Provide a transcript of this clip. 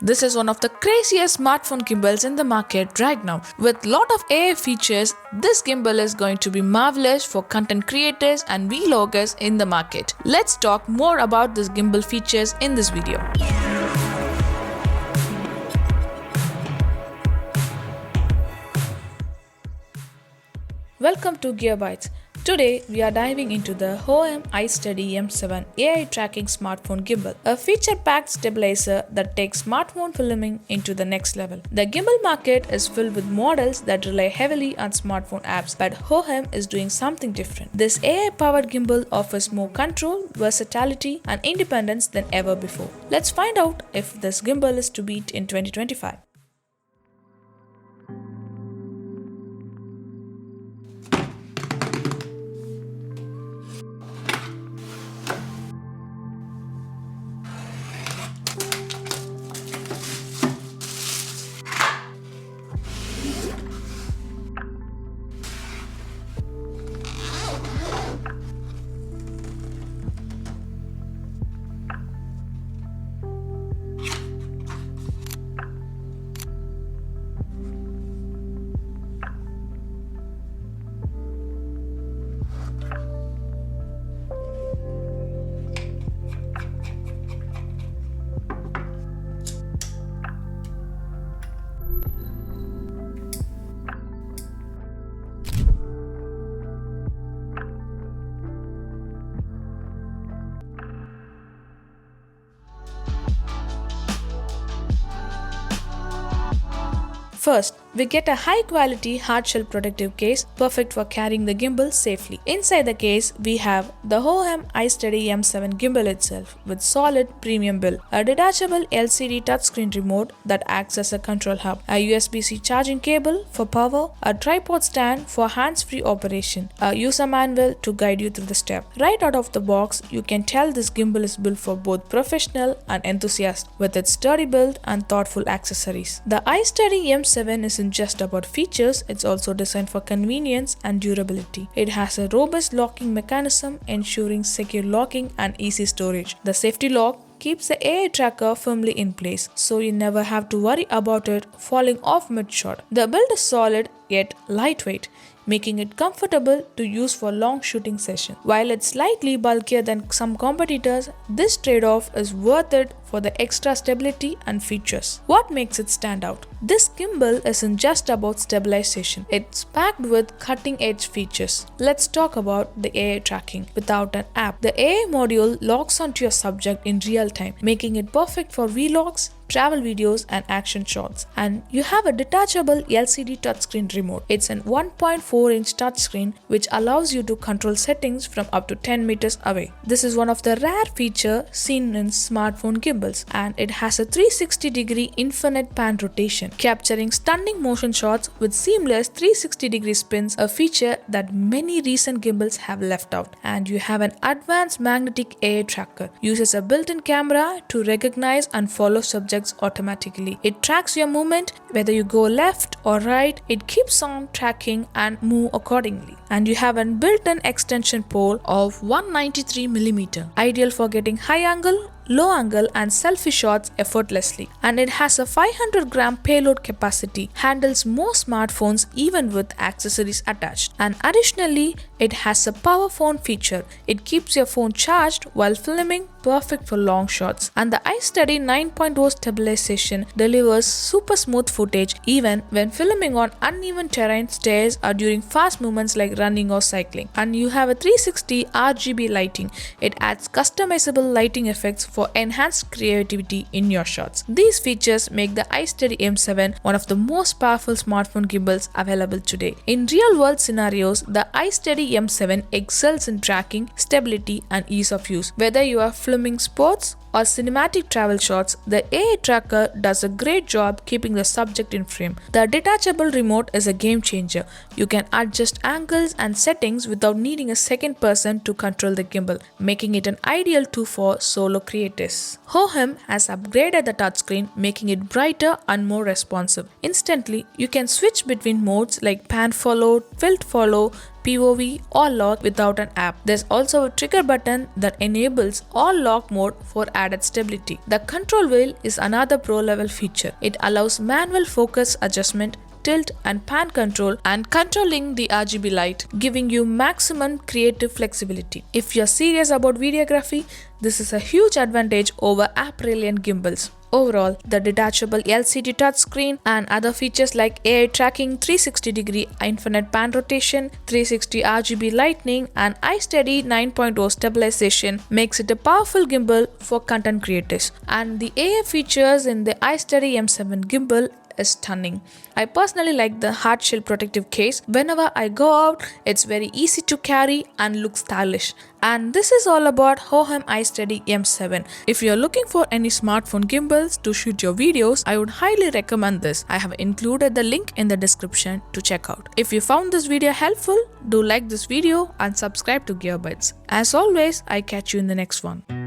This is one of the craziest smartphone gimbals in the market right now. With lot of AI features, this gimbal is going to be marvelous for content creators and vloggers in the market. Let's talk more about this gimbal features in this video. Welcome to Gearbytes. Today we are diving into the Hohem iSteady M7 AI tracking smartphone gimbal, a feature-packed stabilizer that takes smartphone filming into the next level. The gimbal market is filled with models that rely heavily on smartphone apps, but Hohem is doing something different. This AI-powered gimbal offers more control, versatility, and independence than ever before. Let's find out if this gimbal is to beat in 2025. First, we get a high-quality hard-shell protective case, perfect for carrying the gimbal safely. Inside the case, we have the Hohem iSteady M7 gimbal itself with solid premium build, a detachable LCD touchscreen remote that acts as a control hub, a USB-C charging cable for power, a tripod stand for hands-free operation, a user manual to guide you through the step. Right out of the box, you can tell this gimbal is built for both professional and enthusiasts with its sturdy build and thoughtful accessories. The iSteady M7 isn't just about features, it's also designed for convenience and durability. It has a robust locking mechanism ensuring secure locking and easy storage. The safety lock keeps the AI tracker firmly in place, so you never have to worry about it falling off mid-shot. The build is solid yet lightweight, making it comfortable to use for long shooting sessions. While it's slightly bulkier than some competitors, this trade-off is worth it for the extra stability and features. What makes it stand out? This gimbal isn't just about stabilization, it's packed with cutting-edge features. Let's talk about the AI tracking. Without an app, the AI module locks onto your subject in real time, making it perfect for vlogs, travel videos and action shots. And you have a detachable LCD touchscreen remote. It's an 1.4-inch touchscreen which allows you to control settings from up to 10 meters away. This is one of the rare features seen in smartphone gimbals, and it has a 360-degree infinite pan rotation, capturing stunning motion shots with seamless 360-degree spins, a feature that many recent gimbals have left out. And you have an advanced magnetic AI tracker. Uses a built-in camera to recognize and follow subjects automatically. It tracks your movement whether you go left or right. It keeps on tracking and move accordingly. And you have a built-in extension pole of 193mm, ideal for getting high angle, low angle and selfie shots effortlessly. And it has a 500-gram payload capacity, handles most smartphones even with accessories attached. And additionally, it has a power phone feature. It keeps your phone charged while filming, perfect for long shots. And the iSteady 9.0 stabilization delivers super smooth footage even when filming on uneven terrain, stairs or during fast movements like running or cycling. And you have a 360 RGB lighting. It adds customizable lighting effects for enhanced creativity in your shots. These features make the iSteady M7 one of the most powerful smartphone gimbals available today. In real-world scenarios, the iSteady M7 excels in tracking, stability and ease of use. Whether you are filming sports or cinematic travel shots, the AI tracker does a great job keeping the subject in frame. The detachable remote is a game changer. You can adjust angles and settings without needing a second person to control the gimbal, making it an ideal tool for solo creators. Hohem has upgraded the touchscreen, making it brighter and more responsive. Instantly, you can switch between modes like pan follow, tilt follow, POV or lock without an app. There's also a trigger button that enables all lock mode for added stability. The control wheel is another pro level feature. It allows manual focus adjustment, tilt and pan control, and controlling the RGB light, giving you maximum creative flexibility. If you're serious about videography, this is a huge advantage over app-reliant gimbals. Overall, the detachable LCD touchscreen and other features like AI tracking, 360-degree infinite pan rotation, 360 RGB lighting, and iSteady 9.0 stabilization makes it a powerful gimbal for content creators. And the AI features in the iSteady M7 gimbal is stunning. I personally like the hard shell protective case. Whenever I go out, it's very easy to carry and looks stylish. And this is all about Hohem iSteady M7. If you're looking for any smartphone gimbals to shoot your videos, I would highly recommend this. I have included the link in the description to check out. If you found this video helpful, do like this video and subscribe to Gearbits. As always, I catch you in the next one.